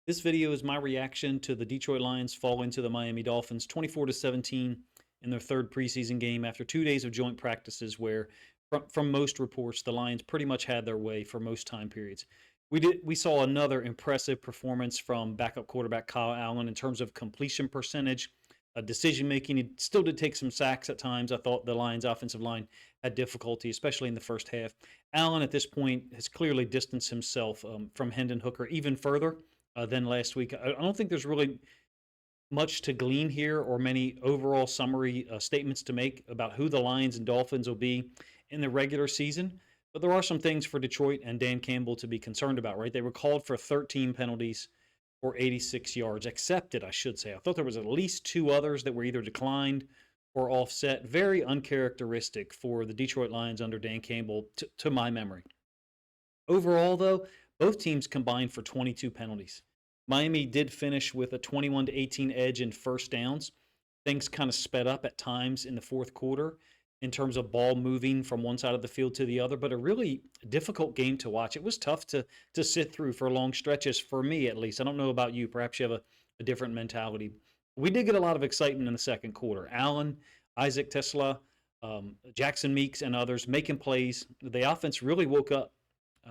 This video is my reaction to the Detroit Lions falling to the Miami Dolphins 24-17 in their third preseason game after 2 days of joint practices where from most reports the Lions pretty much had their way for most time periods. We saw another impressive performance from backup quarterback Kyle Allen in terms of completion percentage, decision making. He still did take some sacks at times. I thought the Lions offensive line had difficulty, especially in the first half. Allen at this point has clearly distanced himself from Hendon Hooker even further than last week. I don't think there's really much to glean here or many overall summary statements to make about who the Lions and Dolphins will be in the regular season. But there are some things for Detroit and Dan Campbell to be concerned about, right? They were called for 13 penalties for 86 yards, accepted, I should say. I thought there was at least two others that were either declined or offset. Very uncharacteristic for the Detroit Lions under Dan Campbell, to my memory. Overall, though, both teams combined for 22 penalties. Miami did finish with a 21-18 edge in first downs. Things kind of sped up at times in the fourth quarter in terms of ball moving from one side of the field to the other, but a really difficult game to watch. It was tough to sit through for long stretches, for me at least. I don't know about you. Perhaps you have a different mentality. We did get a lot of excitement in the second quarter. Allen, Isaac Tesla, Jackson Meeks, and others making plays. The offense really woke up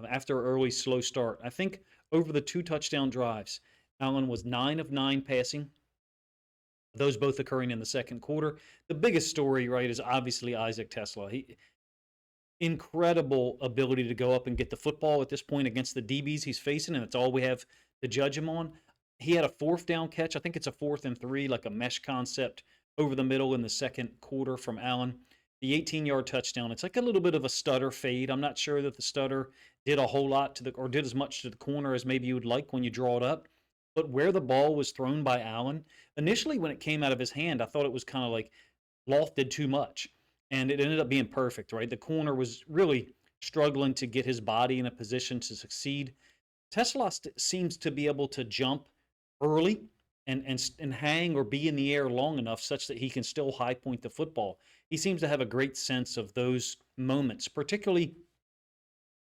after an early slow start. I think over the two touchdown drives, Allen was 9 of 9 passing, those both occurring in the second quarter. The biggest story, right, is obviously Isaac Tesla. Incredible ability to go up and get the football at this point against the DBs he's facing, and that's all we have to judge him on. He had a fourth down catch. I think it's a 4th and 3, like a mesh concept over the middle in the second quarter from Allen. The 18-yard touchdown, it's like a little bit of a stutter fade. I'm not sure that the stutter did a whole lot or did as much to the corner as maybe you would like when you draw it up. But where the ball was thrown by Allen, initially when it came out of his hand, I thought it was kind of like lofted too much. And it ended up being perfect, right? The corner was really struggling to get his body in a position to succeed. Tesla seems to be able to jump early and hang or be in the air long enough such that he can still high point the football. He seems to have a great sense of those moments, particularly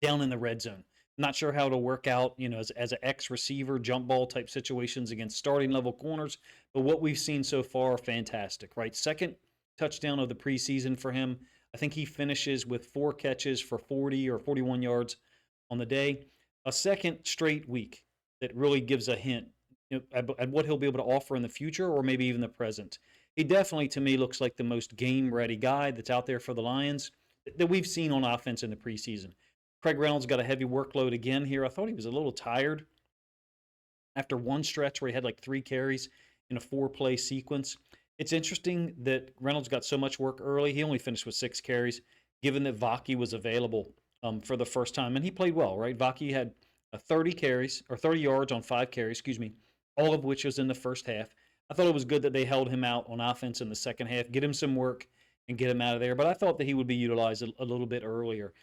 down in the red zone. Not sure how it'll work out, as an X receiver, jump ball type situations against starting level corners. But what we've seen so far, fantastic, right? Second touchdown of the preseason for him. I think he finishes with 4 catches for 40 or 41 yards on the day. A second straight week that really gives a hint at what he'll be able to offer in the future or maybe even the present. He definitely, to me, looks like the most game-ready guy that's out there for the Lions that we've seen on offense in the preseason. Craig Reynolds got a heavy workload again here. I thought he was a little tired after one stretch where he had like 3 carries in a 4-play sequence. It's interesting that Reynolds got so much work early. He only finished with 6 carries, given that Vaki was available for the first time. And he played well, right? Vaki had 30 carries, or 30 yards on 5 carries, all of which was in the first half. I thought it was good that they held him out on offense in the second half, get him some work and get him out of there. But I thought that he would be utilized a little bit earlier.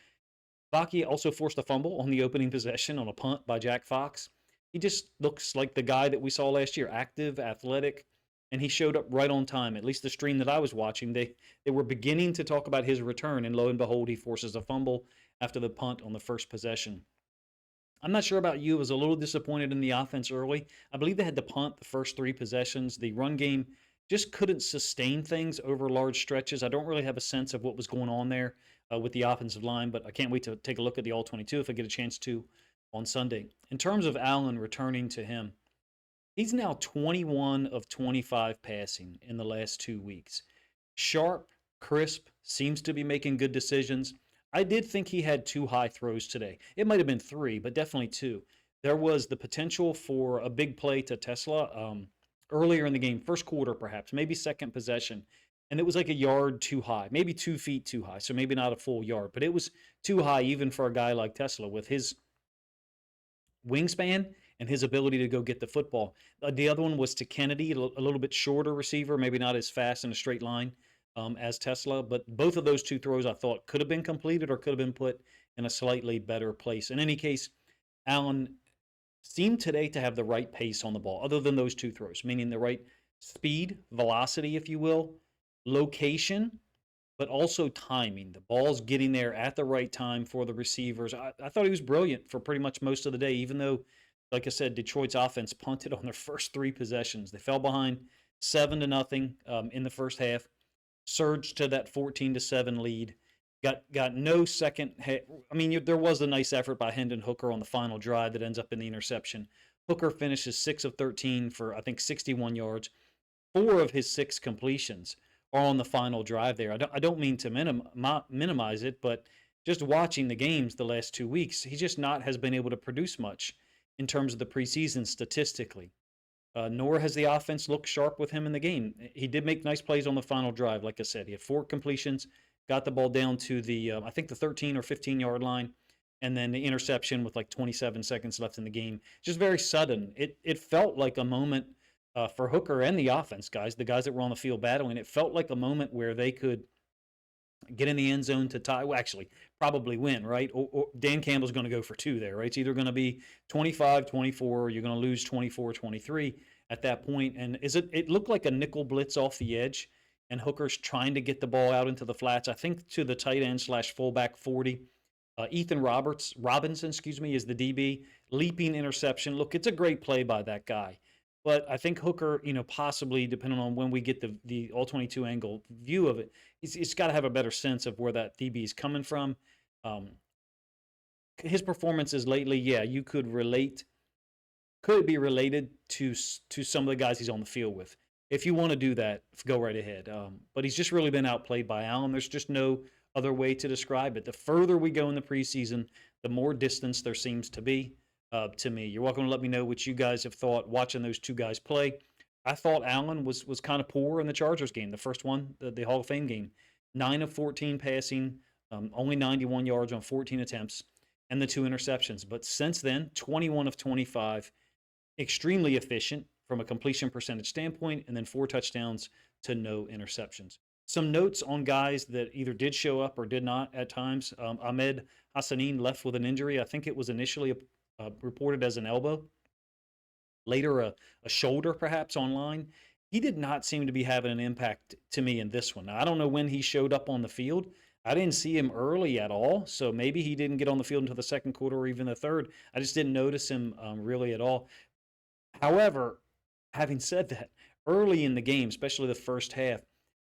Vaki also forced a fumble on the opening possession on a punt by Jack Fox. He just looks like the guy that we saw last year, active, athletic, and he showed up right on time. At least the stream that I was watching, they were beginning to talk about his return, and lo and behold, he forces a fumble after the punt on the first possession. I'm not sure about you. I was a little disappointed in the offense early. I believe they had to punt the first 3 possessions. The run game just couldn't sustain things over large stretches. I don't really have a sense of what was going on there with the offensive line, but I can't wait to take a look at the All-22 if I get a chance to on Sunday. In terms of Allen returning to him, he's now 21 of 25 passing in the last 2 weeks. Sharp, crisp, seems to be making good decisions. I did think he had 2 high throws today. It might have been 3, but definitely 2. There was the potential for a big play to Tesla earlier in the game, first quarter perhaps, maybe second possession, and it was like a yard too high, maybe 2 feet too high, so maybe not a full yard, but it was too high even for a guy like Tesla with his wingspan and his ability to go get the football. The other one was to Kennedy, a little bit shorter receiver, maybe not as fast in a straight line as Tesla, but both of those 2 throws I thought could have been completed or could have been put in a slightly better place. In any case, Allen seemed today to have the right pace on the ball, other than those 2 throws, meaning the right speed, velocity, if you will, location, but also timing. The ball's getting there at the right time for the receivers. I thought he was brilliant for pretty much most of the day, even though Like I said, Detroit's offense punted on their first three possessions. They fell behind 7-0 in the first half, surged to that 14-7 lead. Got no second. I mean, there was a nice effort by Hendon Hooker on the final drive that ends up in the interception. Hooker finishes 6 of 13 for I think 61 yards. 4 of his 6 completions are on the final drive there. I don't mean to minimize it, but just watching the games the last 2 weeks, he just not has been able to produce much in terms of the preseason statistically. Nor has the offense looked sharp with him in the game. He did make nice plays on the final drive. Like I said, he had 4 completions, got the ball down to the I think the 13 or 15-yard line, and then the interception with like 27 seconds left in the game. Just very sudden. It felt like a moment for Hooker and the offense guys, the guys that were on the field battling. It felt like a moment where they could get in the end zone to tie. Well, actually, probably win, right? Or Dan Campbell's going to go for 2 there, right? It's either going to be 25-24 or you're going to lose 24-23 at that point. And it looked like a nickel blitz off the edge, and Hooker's trying to get the ball out into the flats, I think to the tight end / fullback 40. Ethan Robinson, is the DB. Leaping interception. Look, it's a great play by that guy. But I think Hooker, possibly depending on when we get the all 22 angle view of it, he's got to have a better sense of where that DB is coming from. Um, his performances lately, yeah, you could it be related to some of the guys he's on the field with? If you want to do that, go right ahead. But he's just really been outplayed by Allen. There's just no other way to describe it. The further we go in the preseason, the more distance there seems to be. To me, you're welcome to let me know what you guys have thought watching those two guys play. I thought Allen was kind of poor in the Chargers game, the first one, the Hall of Fame game. 9 of 14 passing, only 91 yards on 14 attempts, and the 2 interceptions. But since then, 21 of 25, extremely efficient from a completion percentage standpoint, and then 4 touchdowns to no interceptions. Some notes on guys that either did show up or did not at times. Ahmed Hassanin left with an injury. I think it was initially reported as an elbow, later a shoulder perhaps online. He did not seem to be having an impact to me in this one. Now, I don't know when he showed up on the field. I didn't see him early at all, so maybe he didn't get on the field until the second quarter or even the third. I just didn't notice him really at all. However, having said that, early in the game, especially the first half,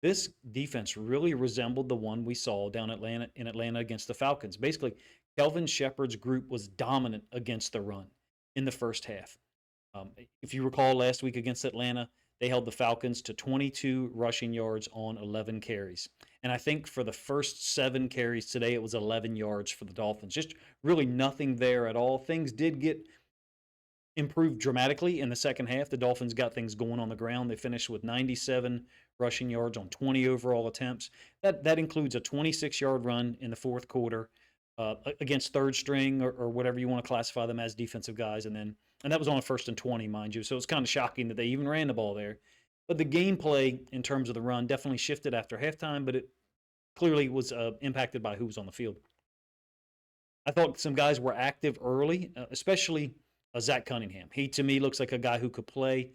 this defense really resembled the one we saw down in Atlanta against the Falcons. Basically, Kelvin Shepard's group was dominant against the run in the first half. If you recall last week against Atlanta, they held the Falcons to 22 rushing yards on 11 carries. And I think for the first 7 carries today, it was 11 yards for the Dolphins. Just really nothing there at all. Things did get improved dramatically in the second half. The Dolphins got things going on the ground. They finished with 97 rushing yards on 20 overall attempts. That includes a 26-yard run in the fourth quarter against third string or whatever you want to classify them as defensive guys, and that was on a 1st and 20, mind you. So it's kind of shocking that they even ran the ball there. But the gameplay in terms of the run definitely shifted after halftime, but it clearly was impacted by who was on the field. I thought some guys were active early, especially Zach Cunningham. He, to me, looks like a guy who could play.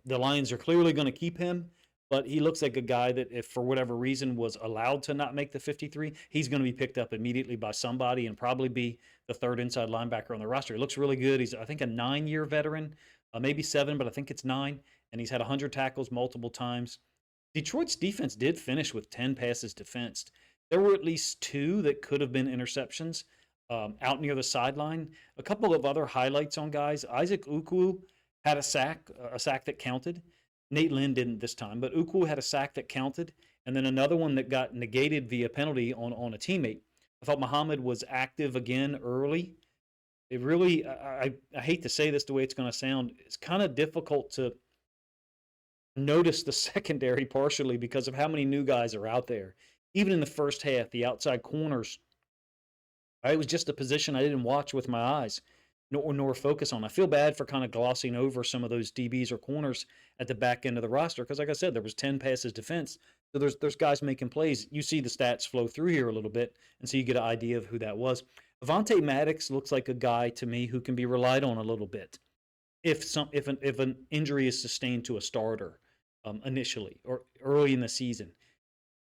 The Lions are clearly going to keep him, but he looks like a guy that if for whatever reason was allowed to not make the 53, he's going to be picked up immediately by somebody and probably be the 3rd inside linebacker on the roster. He looks really good. He's, I think, a 9-year veteran, maybe 7, but I think it's 9, and he's had 100 tackles multiple times. Detroit's defense did finish with 10 passes defensed. There were at least 2 that could have been interceptions out near the sideline. A couple of other highlights on guys. Isaac Ukwu had a sack that counted. Nate Lynn didn't this time, but Ukwu had a sack that counted, and then another one that got negated via penalty on a teammate. I thought Muhammad was active again early. It really, I hate to say this the way it's going to sound, it's kind of difficult to notice the secondary partially because of how many new guys are out there. Even in the first half, the outside corners, it was just a position I didn't watch with my eyes nor focus on. I feel bad for kind of glossing over some of those DBs or corners at the back end of the roster because, like I said, there was 10 passes defense. So there's guys making plays. You see the stats flow through here a little bit, and so you get an idea of who that was. Avonte Maddox looks like a guy to me who can be relied on a little bit if an injury is sustained to a starter initially or early in the season.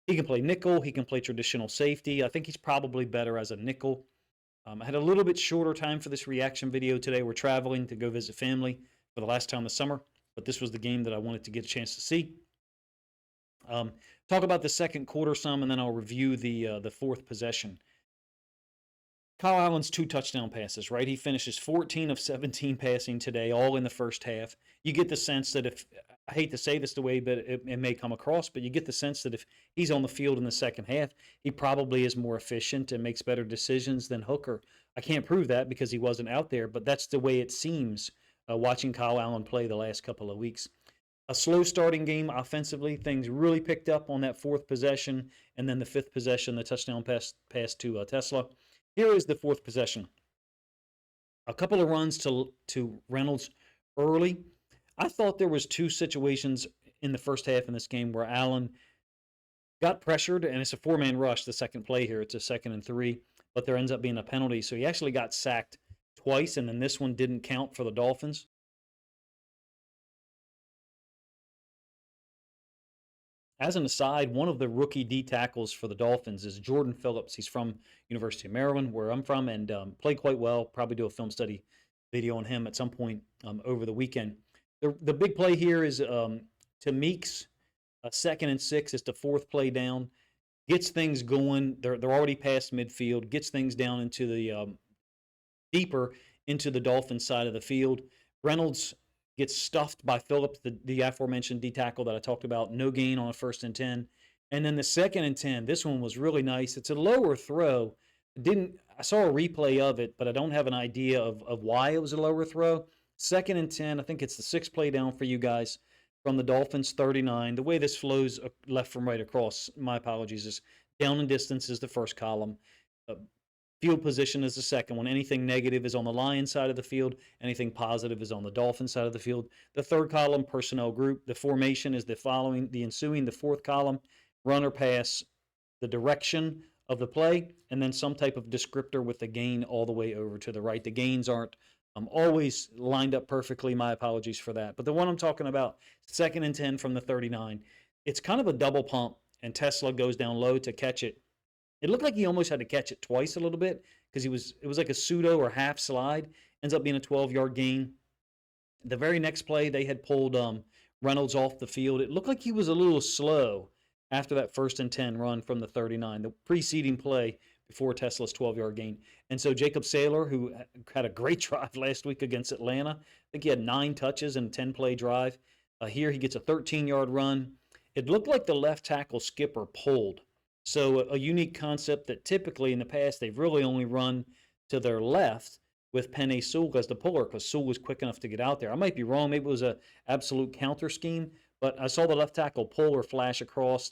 He can play nickel. He can play traditional safety. I think he's probably better as a nickel. I had a little bit shorter time for this reaction video today. We're traveling to go visit family for the last time this summer, but this was the game that I wanted to get a chance to see. Talk about the second quarter some, and then I'll review the fourth possession. Kyle Allen's 2 touchdown passes, right? He finishes 14 of 17 passing today, all in the first half. You get the sense that if, I hate to say this the way but it may come across, but you get the sense that if he's on the field in the second half, he probably is more efficient and makes better decisions than Hooker. I can't prove that because he wasn't out there, but that's the way it seems watching Kyle Allen play the last couple of weeks. A slow starting game offensively. Things really picked up on that fourth possession, and then the fifth possession, the touchdown pass to Tesla. Here is the fourth possession. A couple of runs to Reynolds early. I thought there was 2 situations in the first half in this game where Allen got pressured, and it's a 4-man rush, the second play here. It's a 2nd and 3, but there ends up being a penalty. So he actually got sacked twice, and then this one didn't count for the Dolphins. As an aside, one of the rookie D tackles for the Dolphins is Jordan Phillips. He's from University of Maryland, where I'm from, and played quite well. Probably do a film study video on him at some point over the weekend. The big play here is to Meeks, 2nd and 6. It's the 4th play down. Gets things going. They're already past midfield. Gets things down into the deeper into the Dolphins side of the field. Reynolds gets stuffed by Phillips, the aforementioned D tackle that I talked about. No gain on a 1st and 10. And then the 2nd and 10, this one was really nice. It's a lower throw. I saw a replay of it, but I don't have an idea of why it was a lower throw. 2nd and 10, I think it's the 6th play down for you guys from the Dolphins 39. The way this flows left from right across, my apologies, is down in distance is the first column. Field position is the second one. Anything negative is on the Lions side of the field. Anything positive is on the Dolphins side of the field. The third column, personnel group. The formation is the ensuing, the 4th column, run or pass, the direction of the play, and then some type of descriptor with the gain all the way over to the right. The gains aren't always lined up perfectly. My apologies for that. But the one I'm talking about, 2nd and 10 from the 39, it's kind of a double pump, and Tesla goes down low to catch it. It looked like he almost had to catch it twice a little bit because it was like a pseudo or half slide. Ends up being a 12-yard gain. The very next play, they had pulled Reynolds off the field. It looked like he was a little slow after that 1st and 10 run from the 39, the preceding play before Tesla's 12-yard gain. And so Jacob Saylor, who had a great drive last week against Atlanta, I think he had 9 touches in a 10-play drive. Here he gets a 13-yard run. It looked like the left tackle skipper pulled. So a unique concept that typically in the past they've really only run to their left with Penei Sewell as the puller because Sewell was quick enough to get out there. I might be wrong. Maybe it was an absolute counter scheme, but I saw the left tackle pull or flash across.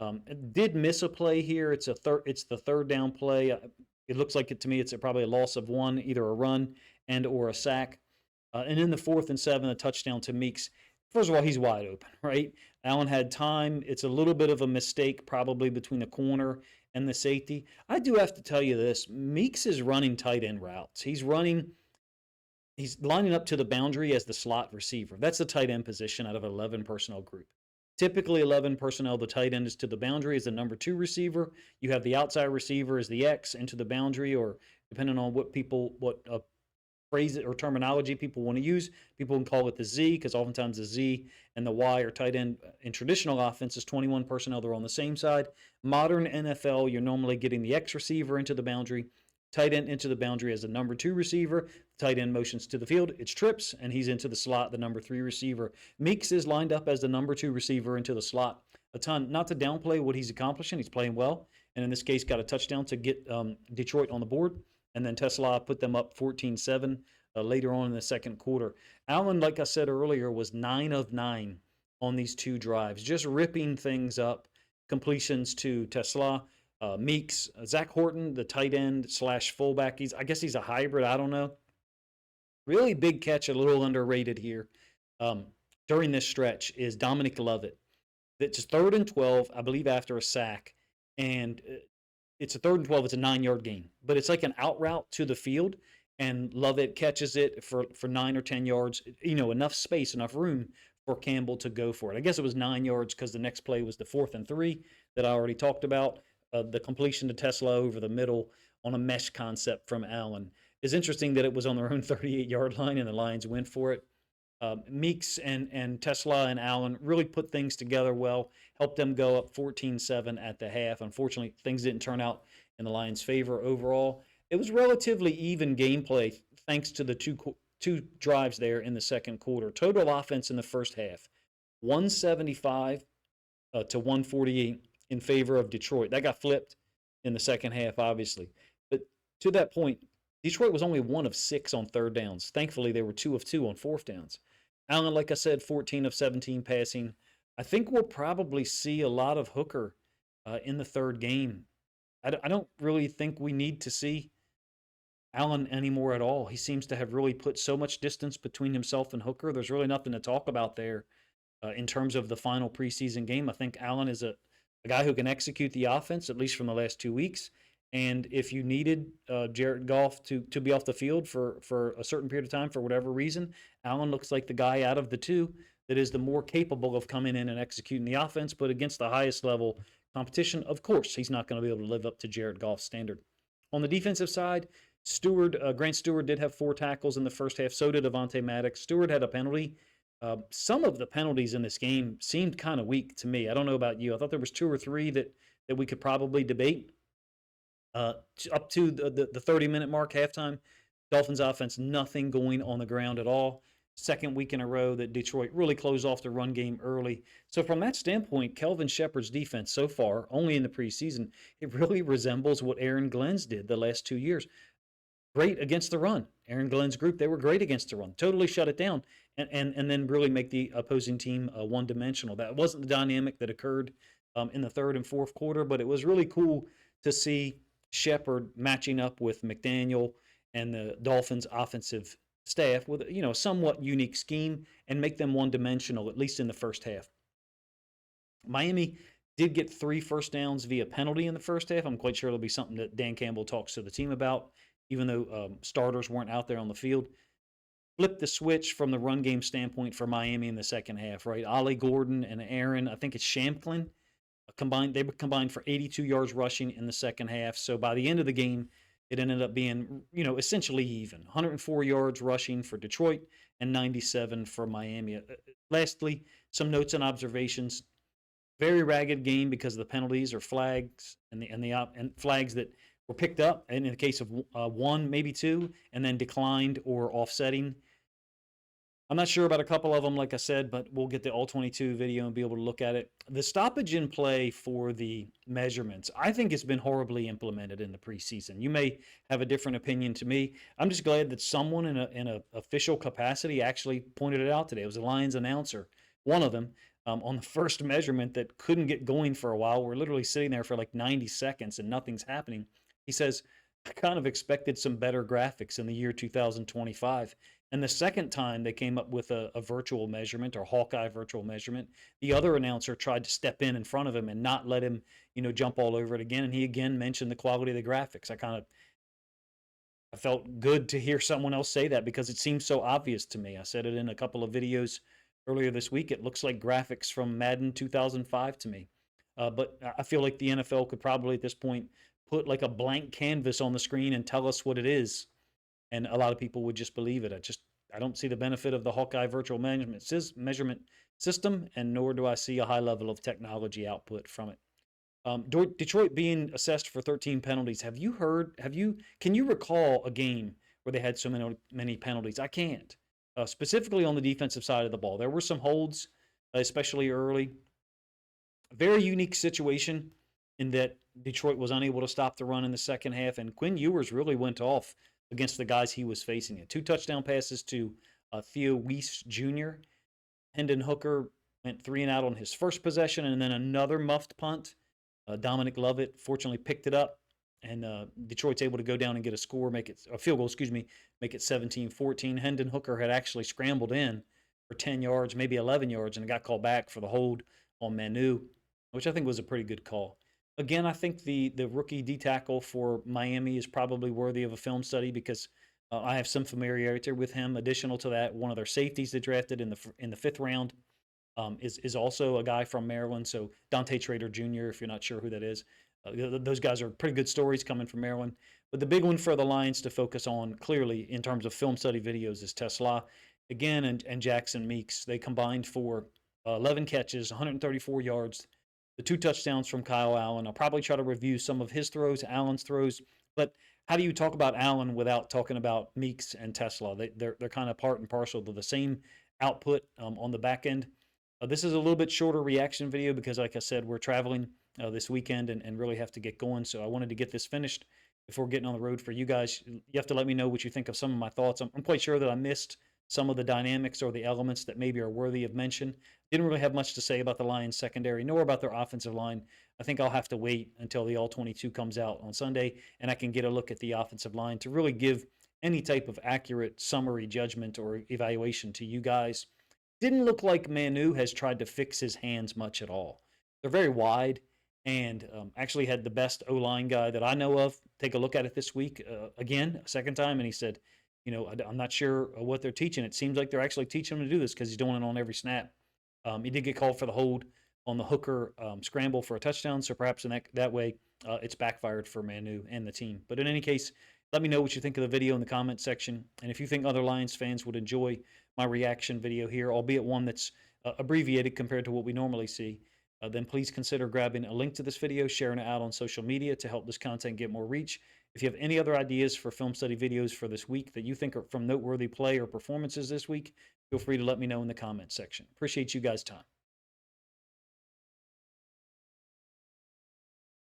It did miss a play here. It's the 3rd down play. It looks like to me it's probably a loss of 1, either a run and or a sack. And in the 4th and 7, a touchdown to Meeks. First of all, he's wide open, right? Allen had time. It's a little bit of a mistake probably between the corner and the safety. I do have to tell you this. Meeks is running tight end routes. He's lining up to the boundary as the slot receiver. That's the tight end position out of an 11 personnel group. Typically 11 personnel, the tight end is to the boundary as the number 2 receiver. You have the outside receiver as the X into the boundary, or depending on what phrase or terminology people want to use. People can call it the Z because oftentimes the Z and the Y are tight end. In traditional offenses, 21 personnel, they're on the same side. Modern NFL, you're normally getting the X receiver into the boundary, tight end into the boundary as the number 2 receiver. Tight end motions to the field. It's trips, and he's into the slot, the number 3 receiver. Meeks is lined up as the number 2 receiver into the slot. A ton, not to downplay what he's accomplishing. He's playing well, and in this case, got a touchdown to get Detroit on the board. And then Tesla put them up 14-7 later on in the second quarter. Allen, like I said earlier, was 9 of 9 on these 2 drives, just ripping things up. Completions to Tesla, Meeks, Zach Horton, the tight end / fullback. I guess he's a hybrid. I don't know. Really big catch, a little underrated here during this stretch is Dominic Lovett. It's 3rd and 12, I believe, after a sack. And it's a 3rd and 12. It's a 9-yard gain, but it's like an out route to the field, and Lovett catches it for 9 or 10 yards. Enough space, enough room for Campbell to go for it. I guess it was 9 yards because the next play was the 4th and 3 that I already talked about. The completion to Tesla over the middle on a mesh concept from Allen. It's interesting that it was on their own 38-yard line and the Lions went for it. Meeks and Tesla and Allen really put things together well, helped them go up 14-7 at the half. Unfortunately, things didn't turn out in the Lions' favor overall. It was relatively even gameplay thanks to the two drives there in the second quarter. Total offense in the first half, 175 to 148 in favor of Detroit. That got flipped in the second half, obviously. But to that point, Detroit was only 1 of 6 on third downs. Thankfully, they were 2 of 2 on fourth downs. Allen, like I said, 14 of 17 passing. I think we'll probably see a lot of Hooker in the third game. I don't really think we need to see Allen anymore at all. He seems to have really put so much distance between himself and Hooker. There's really nothing to talk about there in terms of the final preseason game. I think Allen is a guy who can execute the offense, at least from the last 2 weeks. And if you needed Jared Goff to be off the field for a certain period of time for whatever reason, Allen looks like the guy out of the two that is the more capable of coming in and executing the offense. But against the highest level competition, of course, he's not going to be able to live up to Jared Goff's standard. On the defensive side, Grant Stewart did have 4 tackles in the first half. So did Avonte Maddox. Stewart had a penalty. Some of the penalties in this game seemed kind of weak to me. I don't know about you. I thought there was 2 or 3 that we could probably debate. Up to the 30-minute mark, halftime, Dolphins offense, nothing going on the ground at all. Second week in a row that Detroit really closed off the run game early. So from that standpoint, Kelvin Shepard's defense so far, only in the preseason, it really resembles what Aaron Glenn's did the last 2 years. Great against the run. Aaron Glenn's group, they were great against the run. Totally shut it down and then really make the opposing team one-dimensional. That wasn't the dynamic that occurred in the third and fourth quarter, but it was really cool to see Shepard matching up with McDaniel and the Dolphins offensive staff with a somewhat unique scheme and make them one-dimensional, at least in the first half. Miami did get 3 first downs via penalty in the first half. I'm quite sure it'll be something that Dan Campbell talks to the team about, even though starters weren't out there on the field. Flip the switch from the run game standpoint for Miami in the second half, right? Ollie Gordon and Aaron, I think it's Shamklin, they combined for 82 yards rushing in the second half. So by the end of the game, it ended up being, essentially even. 104 yards rushing for Detroit and 97 for Miami. Lastly, some notes and observations. Very ragged game because of the penalties or flags and flags that were picked up, and in the case of 1, maybe 2, and then declined or offsetting. I'm not sure about a couple of them, like I said, but we'll get the all-22 video and be able to look at it. The stoppage in play for the measurements, I think it's been horribly implemented in the preseason. You may have a different opinion to me. I'm just glad that someone in an official capacity actually pointed it out today. It was a Lions announcer, one of them, on the first measurement that couldn't get going for a while. We're literally sitting there for like 90 seconds and nothing's happening. He says, I kind of expected some better graphics in the year 2025. And the second time they came up with a virtual measurement or Hawkeye virtual measurement, the other announcer tried to step in front of him and not let him, jump all over it again. And he again mentioned the quality of the graphics. I felt good to hear someone else say that because it seems so obvious to me. I said it in a couple of videos earlier this week. It looks like graphics from Madden 2005 to me. But I feel like the NFL could probably at this point put like a blank canvas on the screen and tell us what it is. And a lot of people would just believe it. I don't see the benefit of the Hawkeye virtual measurement system, and nor do I see a high level of technology output from it. Detroit being assessed for 13 penalties. Can you recall a game where they had so many penalties? I can't. Specifically on the defensive side of the ball. There were some holds, especially early. Very unique situation in that Detroit was unable to stop the run in the second half, and Quinn Ewers really went off against the guys he was facing. 2 touchdown passes to Theo Weiss Jr. Hendon Hooker went 3 and out on his first possession, and then another muffed punt. Dominic Lovett fortunately picked it up, and Detroit's able to go down and get a field goal, make it 17-14. Hendon Hooker had actually scrambled in for 10 yards, maybe 11 yards, and got called back for the hold on Manu, which I think was a pretty good call. Again, I think the rookie D tackle for Miami is probably worthy of a film study because I have some familiarity with him. Additional to that, one of their safeties they drafted in the 5th round is also a guy from Maryland. So Dante Trader Jr., if you're not sure who that is, those guys are pretty good stories coming from Maryland. But the big one for the Lions to focus on clearly in terms of film study videos is Tesla. Again, and Jackson Meeks. They combined for 11 catches, 134 yards, the 2 touchdowns from Kyle Allen. I'll probably try to review some of his throws, Allen's throws. But how do you talk about Allen without talking about Meeks and Tesla? They're kind of part and parcel to the same output on the back end. This is a little bit shorter reaction video because, like I said, we're traveling this weekend and really have to get going. So I wanted to get this finished before getting on the road for you guys. You have to let me know what you think of some of my thoughts. I'm quite sure that I missed some of the dynamics or the elements that maybe are worthy of mention. Didn't really have much to say about the Lions secondary, nor about their offensive line. I think I'll have to wait until the All-22 comes out on Sunday, and I can get a look at the offensive line to really give any type of accurate summary judgment or evaluation to you guys. Didn't look like Manu has tried to fix his hands much at all. They're very wide, and actually had the best O-line guy that I know of take a look at it this week again, a second time, and he said, I'm not sure what they're teaching. It seems like they're actually teaching him to do this because he's doing it on every snap. He did get called for the hold on the Hooker scramble for a touchdown, so perhaps in that way it's backfired for Manu and the team. But in any case, let me know what you think of the video in the comment section, and if you think other Lions fans would enjoy my reaction video here, albeit one that's abbreviated compared to what we normally see, then please consider grabbing a link to this video, sharing it out on social media to help this content get more reach. If you have any other ideas for film study videos for this week that you think are from noteworthy play or performances this week, feel free to let me know in the comments section. Appreciate you guys' time.